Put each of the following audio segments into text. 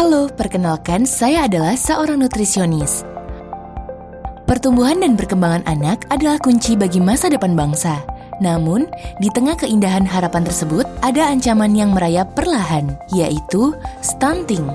Halo, perkenalkan saya adalah seorang nutrisionis. Pertumbuhan dan perkembangan anak adalah kunci bagi masa depan bangsa. Namun, di tengah keindahan harapan tersebut, ada ancaman yang merayap perlahan, yaitu stunting.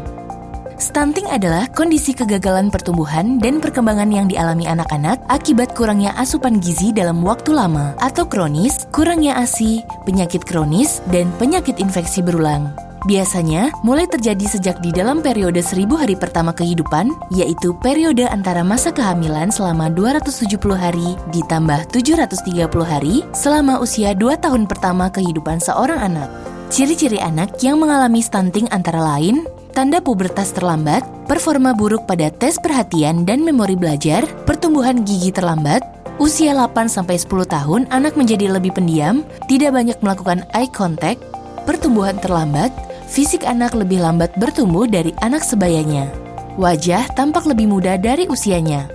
Stunting adalah kondisi kegagalan pertumbuhan dan perkembangan yang dialami anak-anak akibat kurangnya asupan gizi dalam waktu lama atau kronis, kurangnya ASI, penyakit kronis, dan penyakit infeksi berulang. Biasanya, mulai terjadi sejak di dalam periode 1000 hari pertama kehidupan, yaitu periode antara masa kehamilan selama 270 hari ditambah 730 hari selama usia 2 tahun pertama kehidupan seorang anak. Ciri-ciri anak yang mengalami stunting antara lain, tanda pubertas terlambat, performa buruk pada tes perhatian dan memori belajar, pertumbuhan gigi terlambat, usia 8-10 tahun anak menjadi lebih pendiam, tidak banyak melakukan eye contact, pertumbuhan terlambat, fisik anak lebih lambat bertumbuh dari anak sebayanya. Wajah tampak lebih muda dari usianya.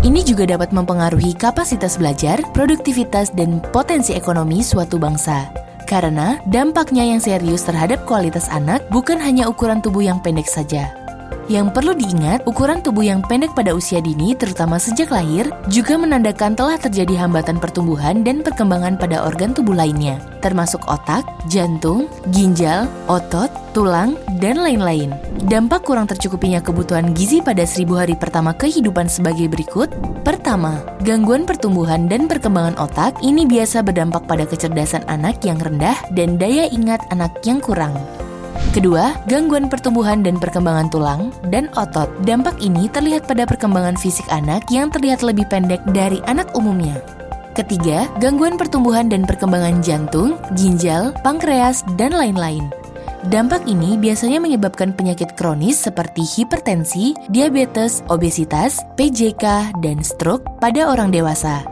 Ini juga dapat mempengaruhi kapasitas belajar, produktivitas, dan potensi ekonomi suatu bangsa. Karena dampaknya yang serius terhadap kualitas anak bukan hanya ukuran tubuh yang pendek saja. Yang perlu diingat, ukuran tubuh yang pendek pada usia dini, terutama sejak lahir, juga menandakan telah terjadi hambatan pertumbuhan dan perkembangan pada organ tubuh lainnya, termasuk otak, jantung, ginjal, otot, tulang, dan lain-lain. Dampak kurang tercukupinya kebutuhan gizi pada 1000 hari pertama kehidupan sebagai berikut. Pertama, gangguan pertumbuhan dan perkembangan otak ini biasa berdampak pada kecerdasan anak yang rendah dan daya ingat anak yang kurang. Kedua, gangguan pertumbuhan dan perkembangan tulang dan otot. Dampak ini terlihat pada perkembangan fisik anak yang terlihat lebih pendek dari anak umumnya. Ketiga, gangguan pertumbuhan dan perkembangan jantung, ginjal, pankreas, dan lain-lain. Dampak ini biasanya menyebabkan penyakit kronis seperti hipertensi, diabetes, obesitas, PJK, dan stroke pada orang dewasa.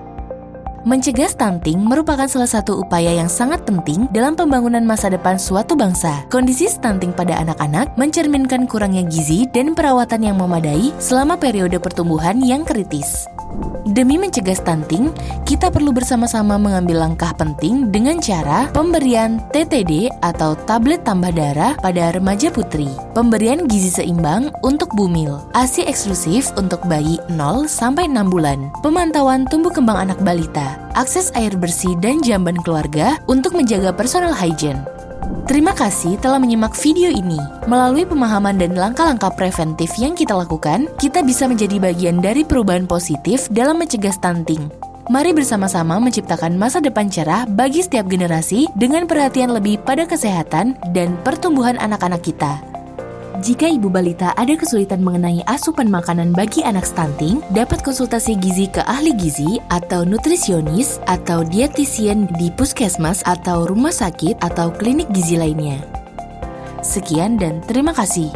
Mencegah stunting merupakan salah satu upaya yang sangat penting dalam pembangunan masa depan suatu bangsa. Kondisi stunting pada anak-anak mencerminkan kurangnya gizi dan perawatan yang memadai selama periode pertumbuhan yang kritis. Demi mencegah stunting, kita perlu bersama-sama mengambil langkah penting dengan cara pemberian TTD atau tablet tambah darah pada remaja putri, pemberian gizi seimbang untuk bumil, ASI eksklusif untuk bayi 0-6 bulan, pemantauan tumbuh kembang anak balita, akses air bersih dan jamban keluarga untuk menjaga personal hygiene. Terima kasih telah menyimak video ini. Melalui pemahaman dan langkah-langkah preventif yang kita lakukan, kita bisa menjadi bagian dari perubahan positif dalam mencegah stunting. Mari bersama-sama menciptakan masa depan cerah bagi setiap generasi dengan perhatian lebih pada kesehatan dan pertumbuhan anak-anak kita. Jika ibu balita ada kesulitan mengenai asupan makanan bagi anak stunting, dapat konsultasi gizi ke ahli gizi atau nutrisionis atau dietitian di puskesmas atau rumah sakit atau klinik gizi lainnya. Sekian dan terima kasih.